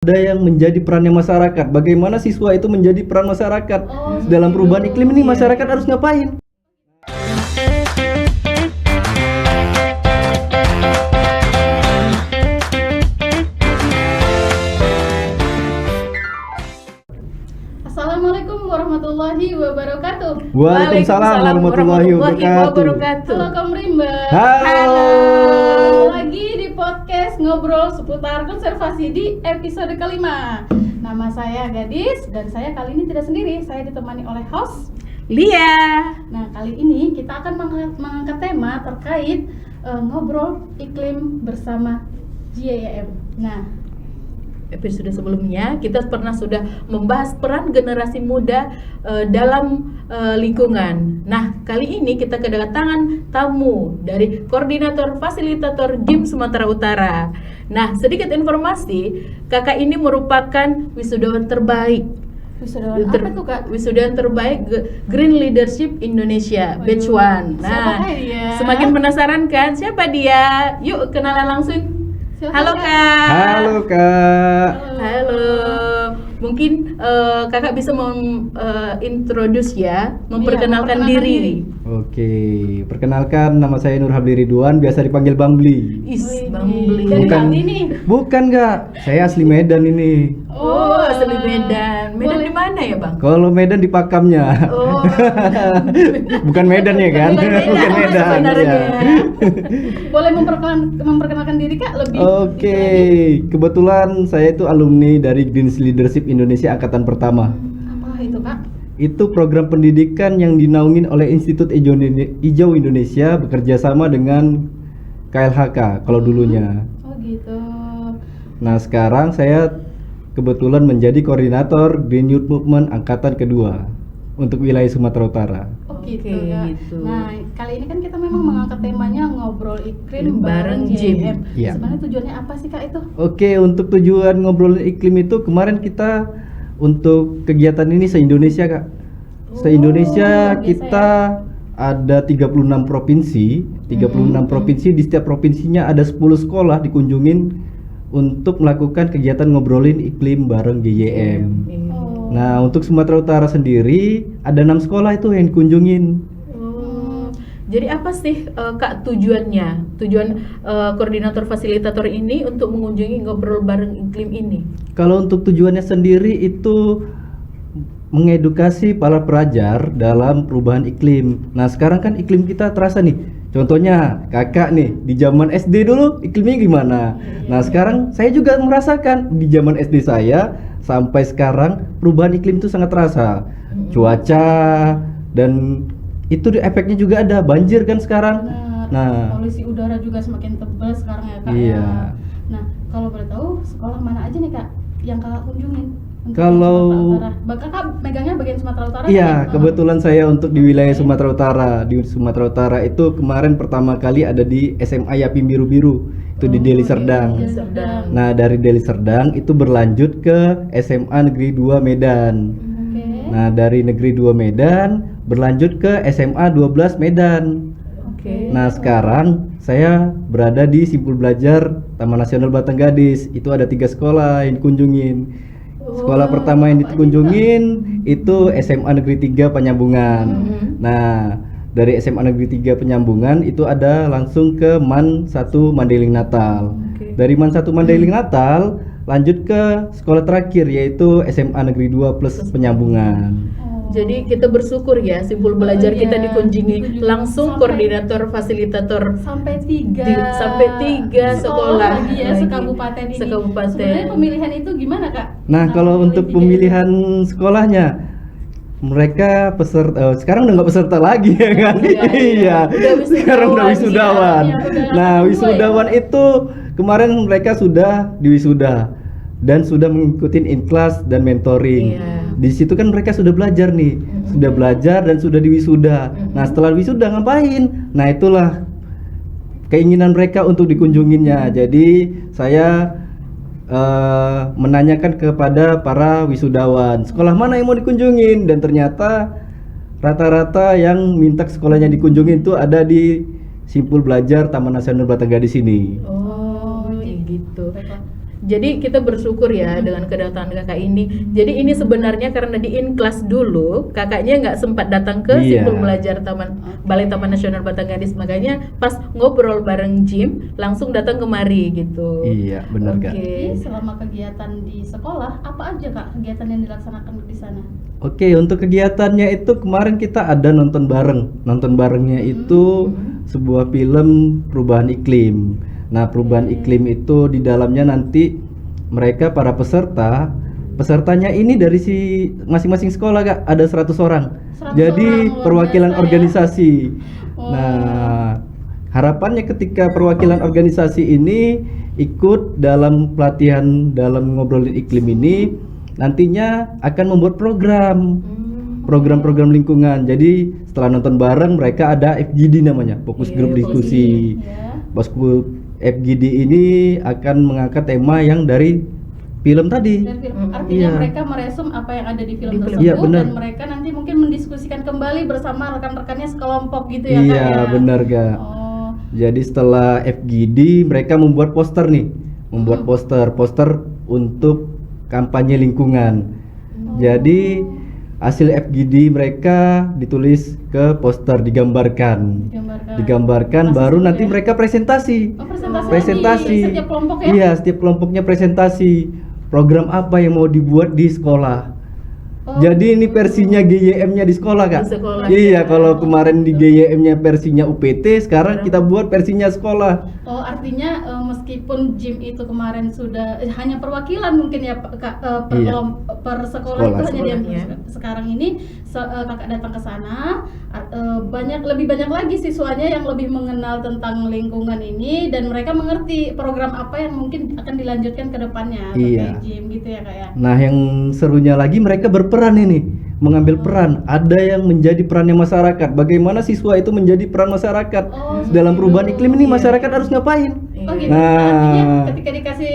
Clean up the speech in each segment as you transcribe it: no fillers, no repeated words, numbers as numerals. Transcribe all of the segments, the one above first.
Ada yang menjadi perannya masyarakat. Bagaimana siswa itu menjadi peran masyarakat dalam perubahan iklim ini? Masyarakat harus ngapain? Assalamualaikum warahmatullahi wabarakatuh. Waalaikumsalam warahmatullahi wabarakatuh. Halo Kaum Rimba. Halo. Lagi di podcast ngobrol seputar konservasi di episode kelima. Nama saya Gadis dan saya kali ini tidak sendiri. Saya ditemani oleh host Lia. Nah, kali ini kita akan mengangkat tema terkait ngobrol iklim bersama GYM. Nah, Episode sebelumnya kita sudah membahas peran generasi muda dalam lingkungan. Nah, kali ini kita kedatangan tamu dari Koordinator Fasilitator GIM Sumatera Utara. Nah, sedikit informasi, kakak ini merupakan wisudawan terbaik. wisudawan apa tuh Kak? Wisudawan terbaik Green Leadership Indonesia Batch 1. Nah, Siapa dia? semakin penasaran kan siapa dia? Yuk kenalan langsung. Silakan, Halo Kak. Kak. Halo Kak. Halo. Mungkin kakak bisa introduce ya, memperkenalkan diri. Oke, perkenalkan nama saya Nur Habli Ridwan, biasa dipanggil Bang Bli. Bang Bli. Dari Bukan. Bali nih. Bukan Kak, saya asli Medan ini. Oh, asli Medan. Medan Boleh. di mana ya, Bang? Kalau Medan di Pakamnya. Oh. Bukan Medan ya kan? Bukan Medan. sebenarnya. Ya. Boleh memperkenalkan diri Kak lebih. Oke, kebetulan saya itu alumni dari Green Leadership Indonesia angkatan pertama. Apa itu Kak? Itu program pendidikan yang dinaungin oleh Institut Hijau Indonesia bekerja sama dengan KLHK kalau dulunya. Oh gitu. Nah, sekarang saya kebetulan menjadi koordinator Green Youth Movement angkatan kedua untuk wilayah Sumatera Utara. Oh Oke, gitu Kak. gitu. Nah, kali ini kan kita memang mengangkat temanya ngobrol iklim Bareng bareng GIM. GIM. Iya. Sebenarnya tujuannya apa sih Kak itu? Oke, untuk tujuan ngobrolin iklim itu kemarin kita untuk kegiatan ini se-Indonesia Kak. Se-Indonesia luar biasa kita ada 36 provinsi, 36 provinsi, di setiap provinsinya ada 10 sekolah dikunjungin untuk melakukan kegiatan ngobrolin iklim bareng GYM. Oh. Nah, untuk Sumatera Utara sendiri ada 6 sekolah itu yang dikunjungin. Jadi apa sih Kak tujuannya? Tujuan koordinator fasilitator ini untuk mengunjungi ngobrol bareng iklim ini? Kalau untuk tujuannya sendiri itu mengedukasi para pelajar dalam perubahan iklim. Nah, sekarang kan iklim kita terasa nih. Contohnya kakak nih, di zaman SD dulu iklimnya gimana? Nah, sekarang saya juga merasakan di zaman SD saya sampai sekarang perubahan iklim itu sangat terasa. Cuaca dan itu efeknya juga ada, banjir kan sekarang. Benar. Nah, Polusi udara juga semakin tebal sekarang ya Kak. Iya. Ya. Nah, kalau boleh tahu sekolah mana aja nih Kak yang Kakak kunjungin? Untuk Kalau- Sumatera Utara. Kakak megangnya bagian Sumatera Utara iya, kan ya? kebetulan saya untuk di wilayah Sumatera Utara. Di Sumatera Utara itu kemarin pertama kali ada di SMA Yapim Biru-Biru, itu di Deli Serdang. Deli Serdang. Nah, dari Deli Serdang itu berlanjut ke SMA Negeri 2 Medan. Oke. Nah, dari Negeri 2 Medan berlanjut ke SMA 12 Medan. Oke. Nah, sekarang saya berada di Simpul Belajar Taman Nasional Batang Gadis. Itu ada 3 sekolah yang dikunjungin. Sekolah pertama yang dikunjungin itu SMA Negeri 3 Penyambungan. Nah, dari SMA Negeri 3 Penyambungan itu ada langsung ke MAN 1 Mandailing Natal. Oke. Dari MAN 1 Mandailing Natal lanjut ke sekolah terakhir yaitu SMA Negeri 2 plus Penyambungan. Jadi kita bersyukur ya, Simpul Belajar iya. kita dikunjungi langsung Sampai- koordinator fasilitator sampai tiga sekolah lagi ya lagi. sekabupaten ini. Sekabupaten. Sebenarnya pemilihan itu gimana Kak? Nah, kalau memilih untuk tiga pemilihan sekolahnya mereka peserta sekarang udah nggak peserta lagi ya kan? Iya, iya. Udah wisudawan, Sekarang udah wisudawan. iya, udah Nah, kedua wisudawan ya. itu kemarin mereka sudah diwisuda dan sudah mengikuti in-class dan mentoring. Iya. Di situ kan mereka sudah belajar nih, sudah belajar dan sudah diwisuda. Nah, setelah wisuda ngapain? Nah, itulah keinginan mereka untuk dikunjunginya. Jadi saya menanyakan kepada para wisudawan sekolah mana yang mau dikunjungin, dan ternyata rata-rata yang minta sekolahnya dikunjungin itu ada di Simpul Belajar Taman Nasional Batang Gadis ini. Oh, kayak gitu. Jadi kita bersyukur ya dengan kedatangan kakak ini. Jadi ini sebenarnya karena di in-class dulu, kakaknya nggak sempat datang ke Iya. Simpul Belajar Balai Taman Nasional Batangadis. Makanya pas ngobrol bareng Jim, langsung datang kemari gitu. Iya, benar Kak. Oke. Jadi selama kegiatan di sekolah, apa aja Kak kegiatan yang dilaksanakan di sana? Oke, untuk kegiatannya itu kemarin kita ada nonton bareng. Nonton barengnya itu sebuah film perubahan iklim. Nah, perubahan iklim itu di dalamnya nanti mereka para pesertanya ini dari masing-masing sekolah Kak, ada 100 orang. 100 Jadi orang, luar perwakilan biasa ya. organisasi. Oh. Nah, harapannya ketika perwakilan organisasi ini ikut dalam pelatihan dalam ngobrolin iklim ini, nantinya akan membuat program-program lingkungan. Jadi setelah nonton bareng mereka ada FGD namanya, fokus Iya, grup fokus diskusi. Ya. Bosku FGD ini akan mengangkat tema yang dari film tadi. Dari film. Artinya Iya. mereka meresum apa yang ada di film Di film. tersebut Iya, benar. dan mereka nanti mungkin mendiskusikan kembali bersama rekan-rekannya sekelompok gitu ya Kak Iya, ya? benar Kak. Oh. Jadi setelah FGD mereka membuat poster nih, membuat poster untuk kampanye lingkungan. Jadi hasil FGD mereka ditulis ke poster, digambarkan, Digambarkan baru Masih nanti ya? mereka presentasi. Oh, presentasi Presentasi. lagi, setiap kelompok ya? Iya, setiap kelompoknya presentasi program apa yang mau dibuat di sekolah. Oh, Jadi ini versinya GYM-nya di sekolah Kak. Di sekolah. Iya, kalau kemarin di GYM-nya versinya UPT, sekarang kita buat versinya sekolah. Oh, artinya meskipun Jim itu kemarin sudah hanya perwakilan mungkin ya Kak, Iya. per sekolah Sekolah, itu hanya dia. sekolahnya. Sekarang ini kakak datang ke sana, lebih banyak lagi siswanya yang lebih mengenal tentang lingkungan ini dan mereka mengerti program apa yang mungkin akan dilanjutkan ke depannya Iya. terkait Jim gitu ya Kak ya. Nah, yang serunya lagi mereka berperan ini, mengambil peran. Ada yang menjadi perannya masyarakat. Bagaimana siswa itu menjadi peran masyarakat Oh, dalam perubahan iklim ini? Iya. Masyarakat harus ngapain? Oh gitu. Nah. Artinya ketika dikasih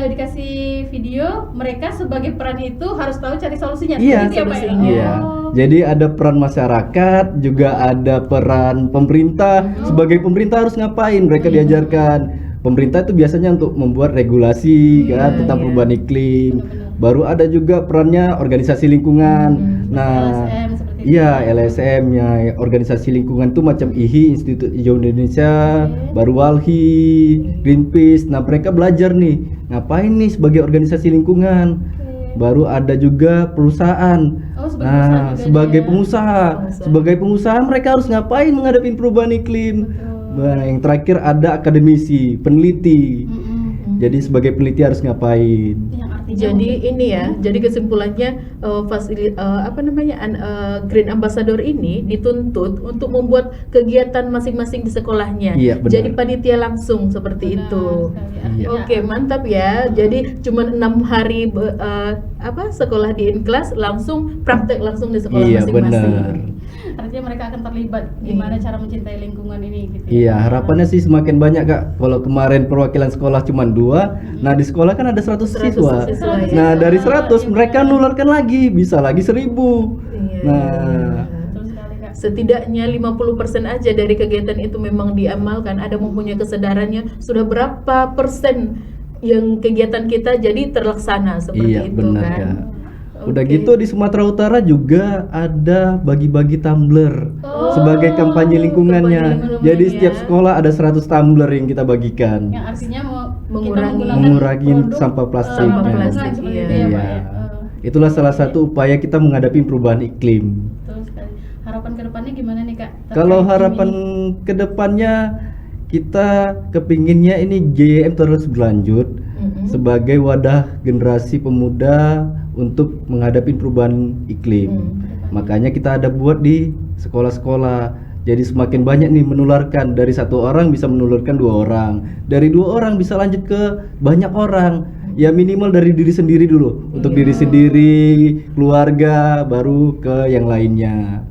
dikasih video, mereka sebagai peran itu harus tahu cari solusinya. Iya, Seperti itu ya, Pak, ya? solusinya. Iya. Oh. Jadi ada peran masyarakat, juga ada peran pemerintah. Sebagai pemerintah harus ngapain? Mereka diajarkan. Pemerintah itu biasanya untuk membuat regulasi kan tentang iya. perubahan iklim. Benar-benar. Baru ada juga perannya organisasi lingkungan. Nah, LSM seperti itu. iya LSM ya, organisasi lingkungan tuh macam IHI, Institut Hijau Indonesia, baru Walhi, Greenpeace. Nah, mereka belajar nih, ngapain nih sebagai organisasi lingkungan. Baru ada juga perusahaan. Oh, sebagai perusahaan Nah, juga sebagai dia. pengusaha, sebagai pengusaha mereka harus ngapain menghadapi perubahan iklim. Nah, yang terakhir ada akademisi, peneliti. Jadi sebagai peneliti harus ngapain? Yang artinya Jadi ini ya, jadi kesimpulannya Green Ambassador ini dituntut untuk membuat kegiatan masing-masing di sekolahnya. Iya, benar. Jadi panitia langsung seperti benar itu. sekali. Iya. Artinya, Oke, mantap ya. Jadi cuma 6 hari sekolah di in-class, langsung praktek langsung di sekolah Iya, masing-masing. benar. artinya mereka akan terlibat gimana cara mencintai lingkungan ini gitu. Iya, harapannya sih semakin banyak Kak. Kalau kemarin perwakilan sekolah cuma 2, nah di sekolah kan ada 100 siswa. siswa, ya. Nah, dari 100 mereka nularkan lagi, bisa lagi 1000. Iya, Nah, Betul sekali Kak. setidaknya 50% aja dari kegiatan itu memang diamalkan, ada mempunyai kesadarannya, sudah berapa persen yang kegiatan kita jadi terlaksana seperti iya itu benar kan. Kak. Udah Oke. gitu di Sumatera Utara juga ada bagi-bagi tumbler Oh, sebagai kampanye lingkungannya. kampanye Jadi lingkungan setiap ya. sekolah ada 100 tumbler yang kita bagikan. Yang artinya Mengurangi sampah plastik. Sampah Nah, plastik, seperti iya. itu ya, Pak, Iya. ya. Itulah salah satu upaya kita menghadapi perubahan iklim. Betul sekali. Harapan kedepannya gimana nih Kak? Kalau terkait harapan ini? kedepannya kita kepinginnya ini GYM terus berlanjut sebagai wadah generasi pemuda untuk menghadapi perubahan iklim. Makanya kita ada buat di sekolah-sekolah. Jadi semakin banyak nih menularkan, dari 1 orang bisa menularkan 2 orang, dari 2 orang bisa lanjut ke banyak orang. Ya minimal dari diri sendiri dulu, untuk diri sendiri, keluarga, baru ke yang lainnya.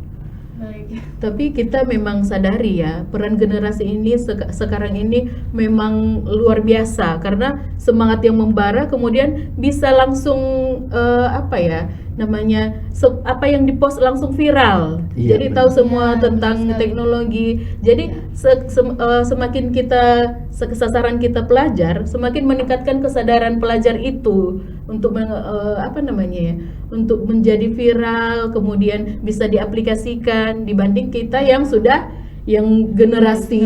Baik. Tapi kita memang sadari ya, peran generasi ini sekarang ini memang luar biasa karena semangat yang membara kemudian bisa langsung apa ya namanya apa yang dipost langsung viral. Iya, Jadi benar. tahu semua Ya, tentang benar sekali. teknologi. Jadi semakin kita sasaran kita pelajar, semakin meningkatkan kesadaran pelajar itu untuk apa namanya ya, untuk menjadi viral, kemudian bisa diaplikasikan dibanding kita yang sudah yang generasi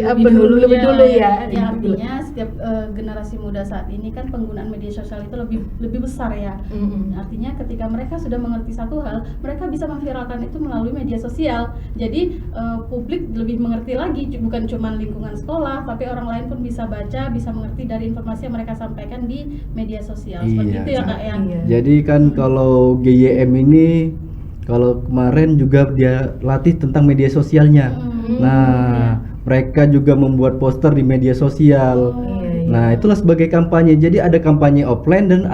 apa lebih dulu ya. Ya, artinya setiap generasi muda saat ini kan penggunaan media sosial itu lebih besar ya. Mm-mm. Artinya ketika mereka sudah mengerti satu hal, mereka bisa memviralkan itu melalui media sosial. Jadi publik lebih mengerti lagi, bukan cuma lingkungan sekolah, tapi orang lain pun bisa baca, bisa mengerti dari informasi yang mereka sampaikan di media sosial. Seperti Iya, itu ya Kak ya. Iya. Jadi kan kalau GYM ini, kalau kemarin juga dia latih tentang media sosialnya. Nah, mereka juga membuat poster di media sosial. Iya, iya. Nah, itulah sebagai kampanye. Jadi ada kampanye offline dan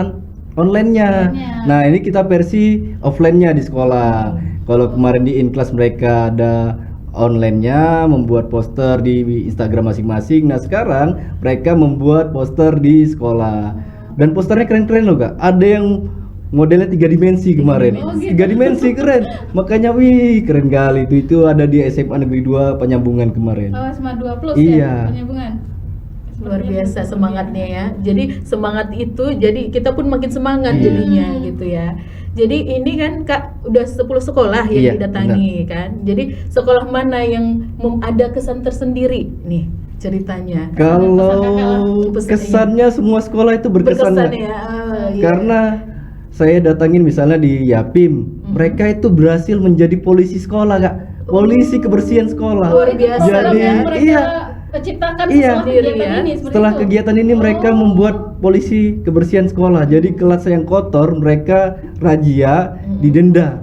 online-nya. Online-nya. Nah, ini kita versi offline-nya di sekolah. Kalau kemarin di in-class mereka ada online-nya, membuat poster di Instagram masing-masing. Nah, sekarang mereka membuat poster di sekolah. Dan posternya keren-keren loh, Kak. Ada yang modelnya 3 dimensi kemarin. Oh, gitu. 3 dimensi keren. Makanya wih, keren kali itu ada di SMA Negeri 2 Penyambungan kemarin. Oh, SMA 2 plus Iya. ya penyambungan. Luar Sepertinya biasa seperti semangatnya ya. Jadi semangat itu jadi kita pun makin semangat Iya. jadinya gitu ya. Jadi ini kan Kak udah 10 sekolah yang Iya, didatangi kan. Jadi sekolah mana yang ada kesan tersendiri nih ceritanya? Kalau Pesan- kesannya semua sekolah itu berkesan, Berkesan Kak. ya. Iya. Karena saya datangin misalnya di Yapim, mereka itu berhasil menjadi polisi sekolah, Kak. Polisi kebersihan sekolah. Luar biasa program Jadi yang mereka iya, ciptakan Iya. setelah kegiatan Ya. ini seperti setelah itu. kegiatan ini mereka Oh. membuat polisi kebersihan sekolah. Jadi kelas yang kotor mereka razia, didenda.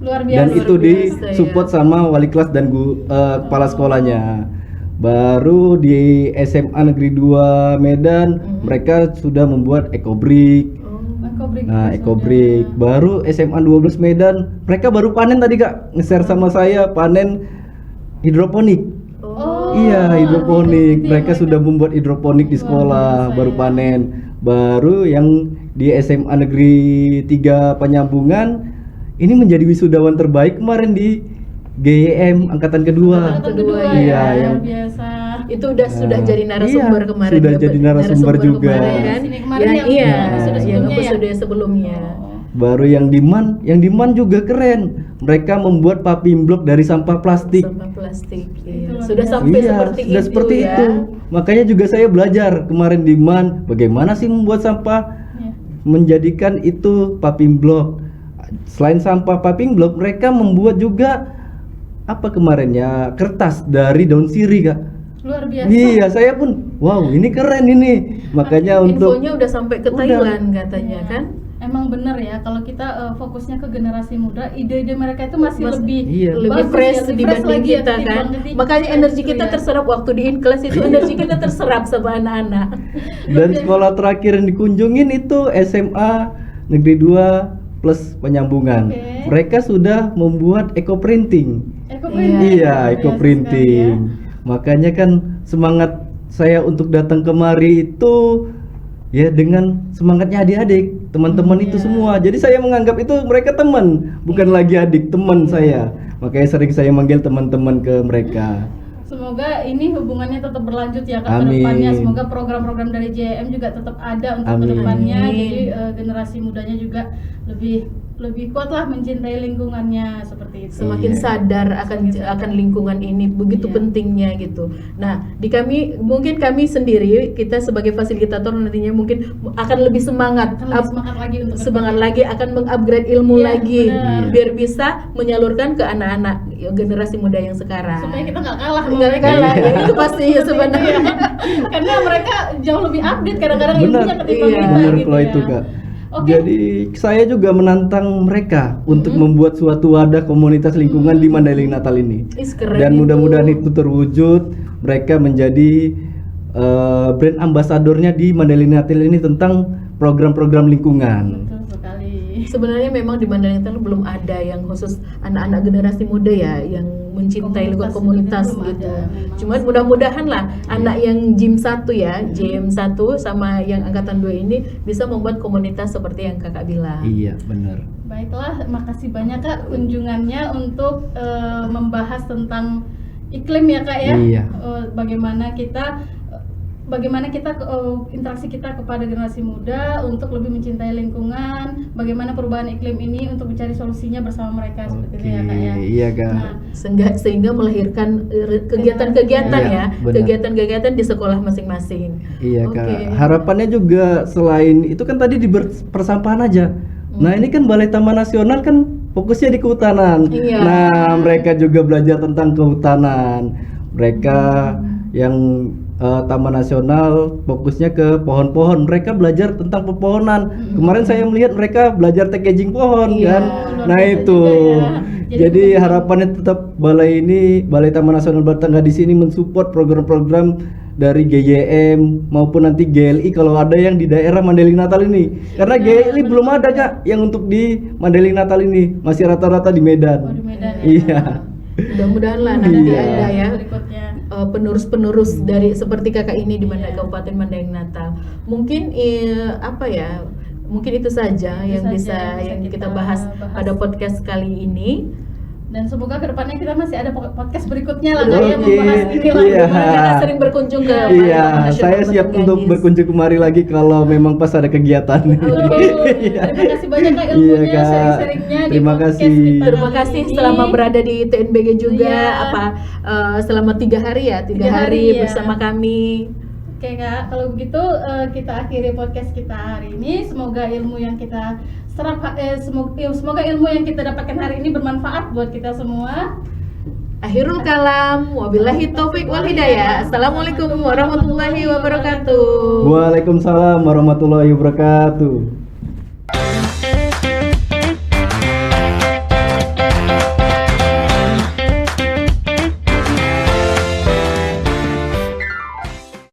Luar biasa. Dan itu biasa, ya. disupport sama wali kelas dan kepala sekolahnya. Baru di SMA Negeri 2 Medan mereka sudah membuat ekobrik. Ekobrik Nah, itu ekobrik. sudah. Baru SMA 12 Medan mereka baru panen tadi, Kak. Nge-share sama saya panen hidroponik. Oh, Iya, hidroponik. itu Mereka yang sudah membuat hidroponik di Luar sekolah, biasa, baru ya. panen. Baru yang di SMA Negeri 3 Penyambungan ini menjadi wisudawan terbaik kemarin di GYM angkatan kedua. Angkatan kedua Iya, ya, yang- luar biasa. Itu sudah Nah, jadi narasumber iya, kemarin sudah dapat jadi narasumber juga. kemarin kan. Sini kemarin Ya, yang iya, episode yang sebelumnya ya? episode sebelumnya. Oh. Baru yang di MAN juga keren. Mereka membuat paping blok dari sampah plastik. Sampah plastik. Iya. luar Sudah biasa. sampai Iya, seperti sudah itu seperti ya. itu. Makanya juga saya belajar kemarin di MAN bagaimana sih membuat sampah, Iya. menjadikan itu paping blok. Selain sampah paping blok, mereka membuat juga apa kemarin ya, kertas dari daun sirih, Kak. Luar biasa. Iya, saya pun wow, ini keren ini. Makanya untuk Infonya udah sampai ke Udah. Thailand katanya Iya. kan. Emang bener ya kalau kita fokusnya ke generasi muda, ide-ide mereka itu masih lebih Iya. Lebih bagus fresh ya, lebih dibanding lagi ya kita kan. ketimbang Makanya energi kita ya. terserap waktu di in-class itu energi kita terserap sama anak-anak. dan sekolah terakhir yang dikunjungin itu SMA Negeri 2 plus Penyambungan. Oke. Mereka sudah membuat eco printing. Ekoprinting. Iya, eco Biasa printing. sekali ya. Makanya kan semangat saya untuk datang kemari itu ya dengan semangatnya adik-adik, teman-teman itu Iya. semua. Jadi saya menganggap itu mereka teman, bukan lagi adik, teman saya. Makanya sering saya manggil teman-teman ke mereka. Semoga ini hubungannya tetap berlanjut ya ke Amin. depannya. Semoga program-program dari JM juga tetap ada untuk Amin. kedepannya. Amin. Jadi generasi mudanya juga lebih kuat lah mencintai lingkungannya seperti itu. Semakin Iya. sadar akan lingkungan ini begitu Iya. pentingnya gitu. Nah, di kami mungkin kami sendiri kita sebagai fasilitator nantinya mungkin akan lebih semangat Akan lebih semangat lagi untuk semangat lagi akan mengupgrade ilmu Iya, lagi benar. biar bisa menyalurkan ke anak-anak generasi muda yang sekarang. supaya kita nggak kalah sama Nggak mereka. kalah, Iya. ya, itu pasti ya sebenarnya. Iya. Karena mereka jauh lebih update kadang-kadang Benar. ilmunya ketimbang Iya. kita Benar gitu kalau ya. itu, Kak. Oke. Jadi saya juga menantang mereka untuk membuat suatu wadah komunitas lingkungan di Mandailing Natal ini. Is, keren Dan itu. mudah-mudahan itu terwujud. Mereka menjadi brand ambasadornya di Mandailing Natal ini tentang program-program lingkungan. Betul sekali. Sebenarnya memang di Mandalika belum ada yang khusus anak-anak generasi muda ya yang mencintai lingkungan komunitas belum gitu. ada, memang. Cuman mudah-mudahan lah anak yang JIM 1 ya, JIM 1 sama yang angkatan 2 ini bisa membuat komunitas seperti yang Kakak bilang. Iya, benar. Baiklah, makasih banyak Kak kunjungannya untuk membahas tentang iklim ya Kak ya. Iya. Bagaimana kita interaksi kita kepada generasi muda untuk lebih mencintai lingkungan, bagaimana perubahan iklim ini untuk mencari solusinya bersama mereka seperti itu ya Kak ya. Iya, Kak. Nah, Sehingga melahirkan kegiatan-kegiatan Iya, ya, benar. kegiatan-kegiatan di sekolah masing-masing. Iya, Kak. Oke. Harapannya juga selain itu kan tadi di persampahan aja. Nah, ini kan Balai Taman Nasional kan fokusnya di kehutanan. Iya. Nah, mereka juga belajar tentang kehutanan. Mereka yang Taman Nasional fokusnya ke pohon-pohon. Mereka belajar tentang pepohonan. Kemarin saya melihat mereka belajar packaging pohon Iya, kan. luar Nah, biasa itu. juga ya. Jadi harapannya tetap Balai Taman Nasional Batanghari di sini mensupport program-program dari GYM maupun nanti GLI kalau ada yang di daerah Mandailing Natal ini. Karena GLI belum ada Kak yang untuk di Mandailing Natal ini, masih rata-rata di Medan. Oh, di Medan ya. Iya. Mudah-mudahan lah nanti Iya. ada ya Berikutnya. penerus-penerus dari seperti kakak ini di Kabupaten Mandailing Natal. Mungkin mungkin itu saja Itu yang saja bisa yang yang kita kita bahas bahas. pada podcast kali ini. Dan semoga kedepannya kita masih ada podcast berikutnya lah Kak ya Oke, membahas ini lah. iya. Karena kakak sering berkunjung ke Iya, Balai Taman Nasional saya siap Batanghari. untuk berkunjung kemari lagi kalau memang pas ada kegiatan. Terima kasih banyak Kak Iya, ilmunya, Kak. sharing-sharingnya di Terima podcast kasih. kita Terima kali kasih ini. selama berada di TNBG juga Iya. selama 3 hari ya, 3 3 hari hari, ya. bersama kami. Oke Kak, kalau begitu kita akhiri podcast kita hari ini. Semoga ilmu yang kita serap, semoga ilmu yang kita dapatkan hari ini bermanfaat buat kita semua. Akhirul kalam, wabillahi taufik wal hidayah. Assalamualaikum warahmatullahi wabarakatuh. Waalaikumsalam warahmatullahi wabarakatuh.